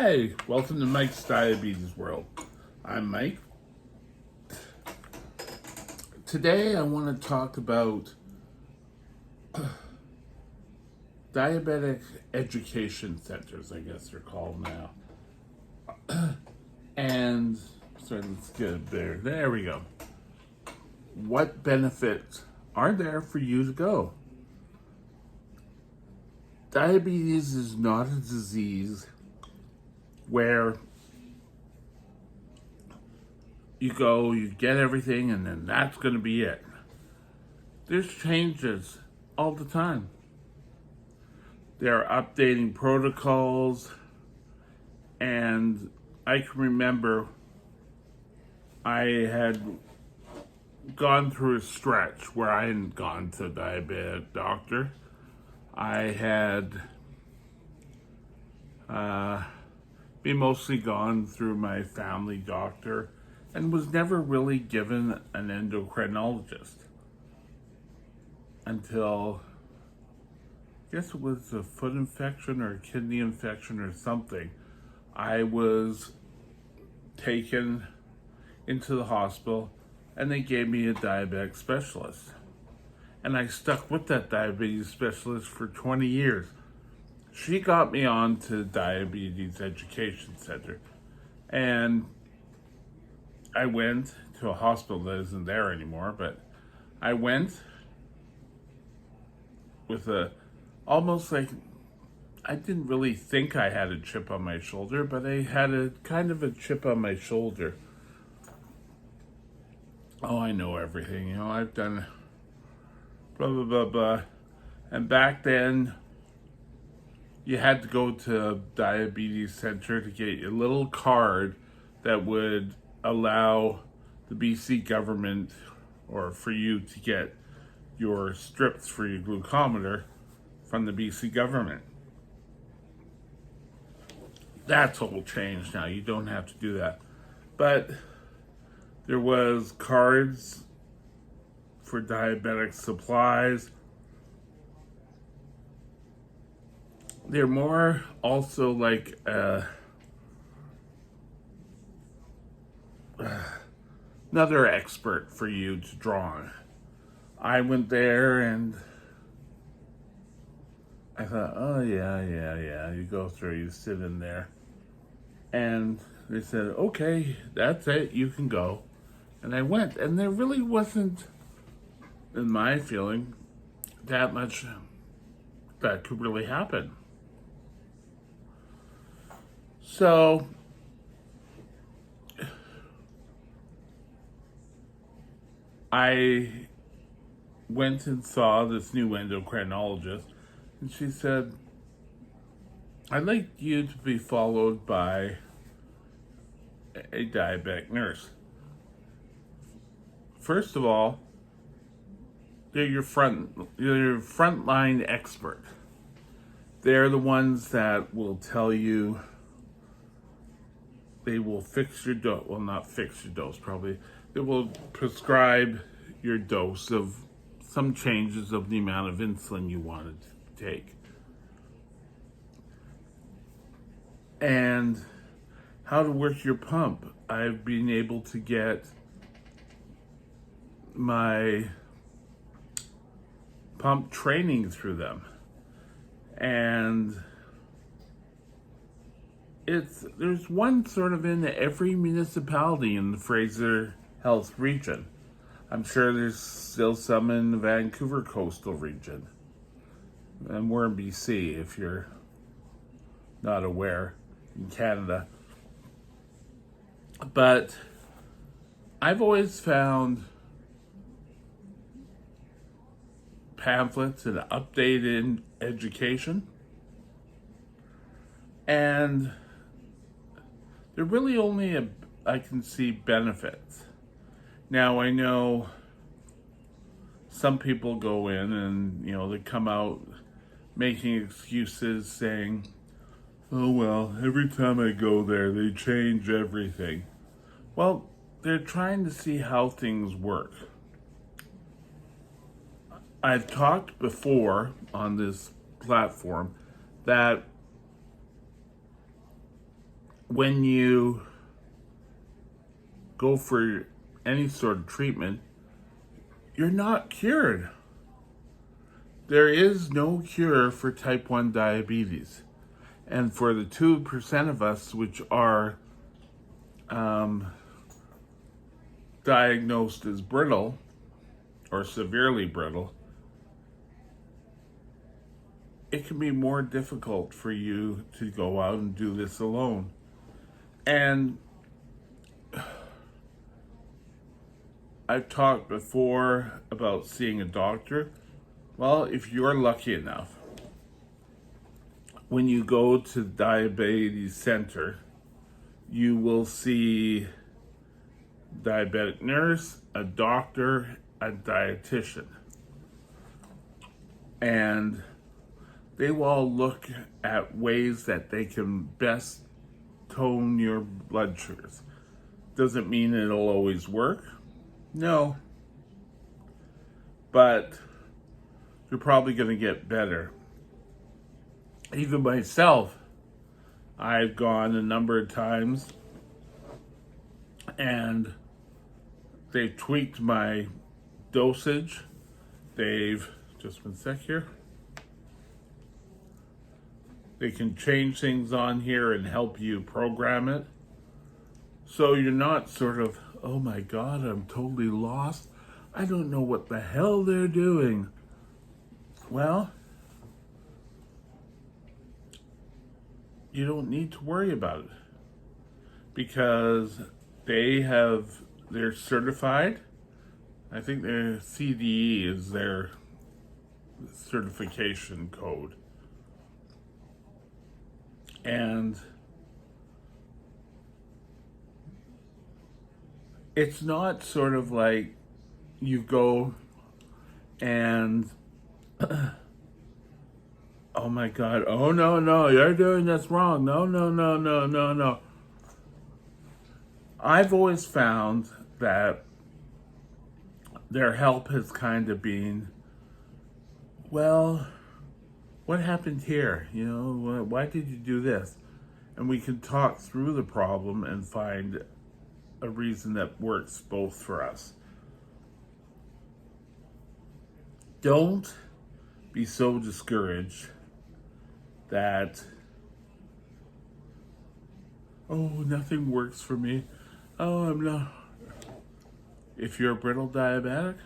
Hi, welcome to Mike's Diabetes World. I'm Mike. Today I want to talk about diabetic education centers, I guess they're called now. And, sorry, let's get it there. There we go. What benefits are there for you to go? Diabetes is not a disease where you go, you get everything, and then that's going to be it. There's changes all the time. They're updating protocols, and I can remember I had gone through a stretch where I hadn't gone to a diabetic doctor. I had been mostly gone through my family doctor and was never really given an endocrinologist until, I guess it was a foot infection or a kidney infection or something. I was taken into the hospital and they gave me a diabetic specialist. And I stuck with that diabetes specialist for 20 years. She got me on to Diabetes Education Center. And I went to a hospital that isn't there anymore, but I went with almost like, I didn't really think I had a chip on my shoulder, but I had a kind of a chip on my shoulder. Oh, I know everything, I've done blah, blah, blah, blah. And back then, you had to go to a diabetes center to get your little card that would allow the BC government, or for you to get your strips for your glucometer from the BC government. That's all changed now. You don't have to do that. But there was cards for diabetic supplies. They're more also like another expert for you to draw on. I went there and I thought, oh yeah, you go through, you sit in there. And they said, okay, that's it, you can go. And I went, and there really wasn't, in my feeling, that much that could really happen. So, I went and saw this new endocrinologist, and she said, I'd like you to be followed by a diabetic nurse. First of all, they're your frontline expert. They're the ones that will tell you, they will fix your dose, well, not fix your dose probably, they will prescribe your dose of some changes of the amount of insulin you wanted to take. And how to work your pump. I've been able to get my pump training through them. And there's one sort of in every municipality in the Fraser Health region. I'm sure there's still some in the Vancouver coastal region. And we're in BC, if you're not aware, in Canada. But I've always found pamphlets and updated education, and they're really only I can see benefits. Now I know some people go in and they come out making excuses saying, oh well, every time I go there they change everything. Well, they're trying to see how things work. I've talked before on this platform that when you go for any sort of treatment, you're not cured. There is no cure for type 1 diabetes. And for the 2% of us which are diagnosed as brittle or severely brittle, it can be more difficult for you to go out and do this alone. And I've talked before about seeing a doctor. Well, if you're lucky enough, when you go to the diabetes center, you will see a diabetic nurse, a doctor, a dietitian. And they will all look at ways that they can best tone your blood sugars. Doesn't mean it'll always work. No. But you're probably going to get better. Even myself, I've gone a number of times and they've tweaked my dosage. Just one sec here. They can change things on here and help you program it. So you're not sort of, oh my God, I'm totally lost. I don't know what the hell they're doing. Well, you don't need to worry about it because they're certified. I think their CDE is their certification code. And it's not sort of like you go and oh my God, oh no, you're doing this wrong. No. I've always found that their help has kind of been, well, what happened here? You know, why did you do this? And we can talk through the problem and find a reason that works both for us. Don't be so discouraged that, oh, nothing works for me. Oh, I'm not. If you're a brittle diabetic,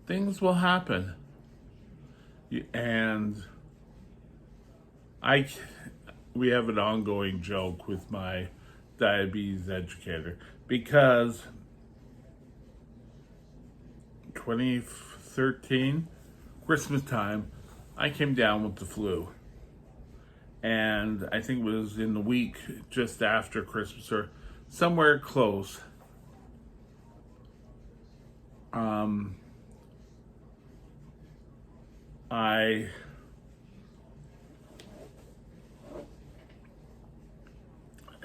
things will happen. And we have an ongoing joke with my diabetes educator because 2013, Christmas time, I came down with the flu. And I think it was in the week just after Christmas or somewhere close. I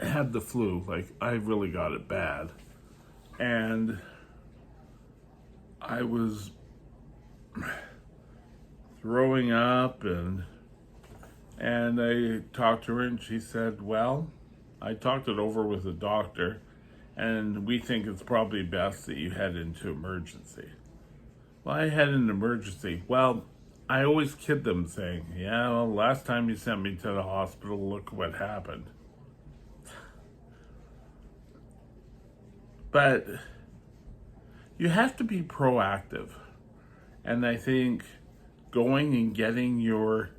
had the flu, like I really got it bad. And I was throwing up and I talked to her and she said, well, I talked it over with the doctor and we think it's probably best that you head into emergency. Well, I had an emergency. Well, I always kid them saying, yeah, well, last time you sent me to the hospital, look what happened. But you have to be proactive. And I think going and getting your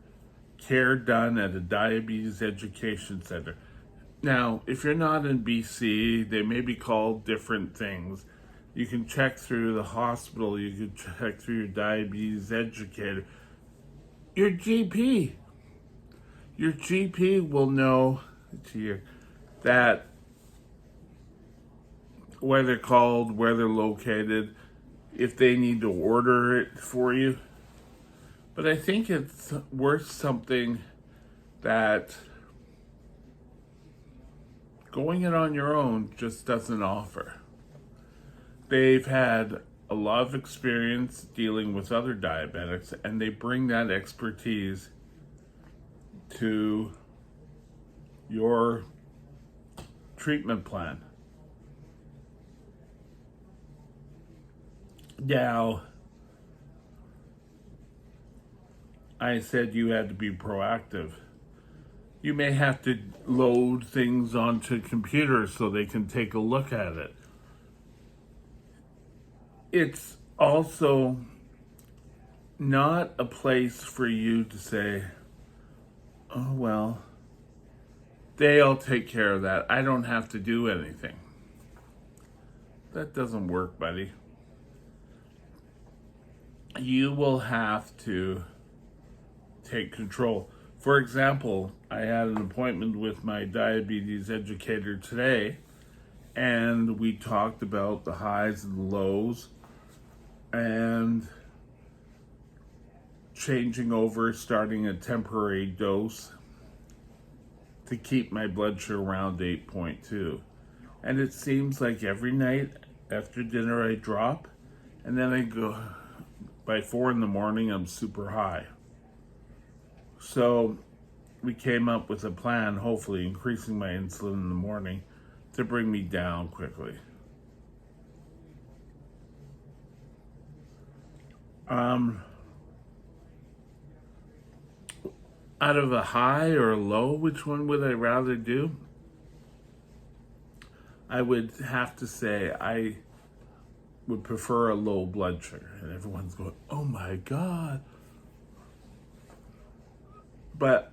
care done at a diabetes education center. Now, if you're not in BC, they may be called different things. You can check through the hospital, you can check through your diabetes educator. Your GP will know that where they're called, where they're located, if they need to order it for you. But I think it's worth something that going it on your own just doesn't offer. They've had a lot of experience dealing with other diabetics, and they bring that expertise to your treatment plan. Now, I said you had to be proactive. You may have to load things onto computers so they can take a look at it. It's also not a place for you to say, oh, well, they'll take care of that. I don't have to do anything. That doesn't work, buddy. You will have to take control. For example, I had an appointment with my diabetes educator today, and we talked about the highs and the lows and changing over, starting a temporary dose to keep my blood sugar around 8.2. And it seems like every night after dinner I drop, and then I go, by 4 in the morning, I'm super high. So we came up with a plan, hopefully increasing my insulin in the morning to bring me down quickly. Out of a high or a low, which one would I rather do? I would have to say I would prefer a low blood sugar. And everyone's going, oh my God. But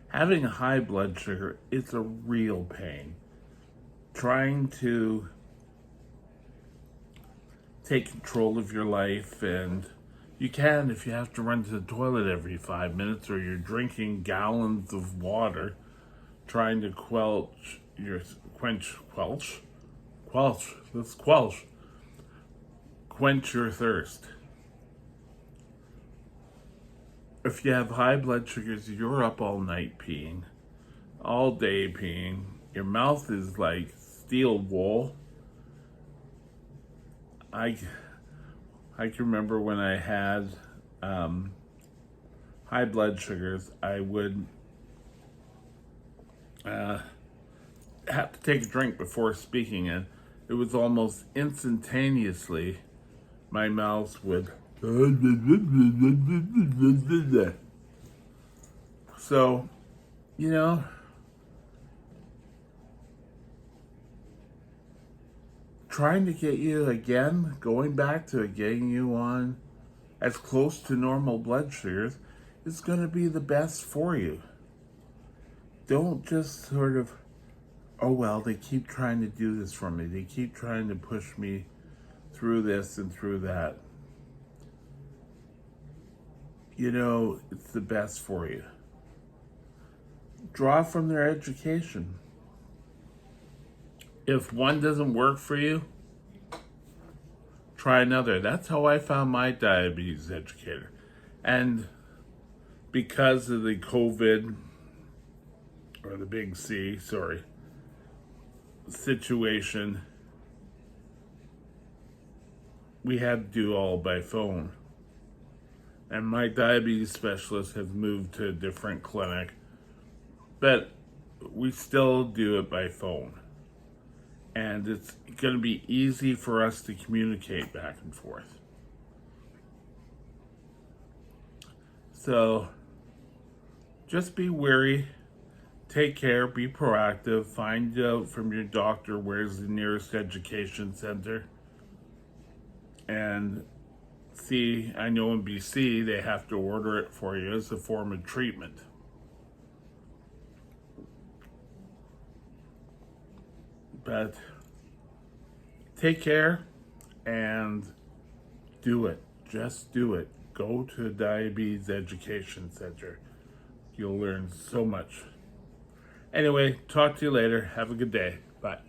having a high blood sugar is a real pain. Trying to take control of your life, and you can if you have to run to the toilet every 5 minutes, or you're drinking gallons of water trying to quench your thirst. If you have high blood sugars, you're up all night peeing, all day peeing. Your mouth is like steel wool. I can remember when I had high blood sugars, I would have to take a drink before speaking, and it was almost instantaneously my mouth would. So, trying to get you again, going back to getting you on as close to normal blood sugars is going to be the best for you. Don't just sort of, oh well, they keep trying to do this for me. They keep trying to push me through this and through that. It's the best for you. Draw from their education. If one doesn't work for you, try another. That's how I found my diabetes educator. And because of the COVID, or the big C, situation, we had to do all by phone. And my diabetes specialist has moved to a different clinic, but we still do it by phone. And it's going to be easy for us to communicate back and forth. So just be wary, take care, be proactive, find out from your doctor where's the nearest education center. And see, I know in BC they have to order it for you as a form of treatment. But take care and do it. Just do it. Go to a diabetes education center. You'll learn so much. Anyway, talk to you later. Have a good day. Bye.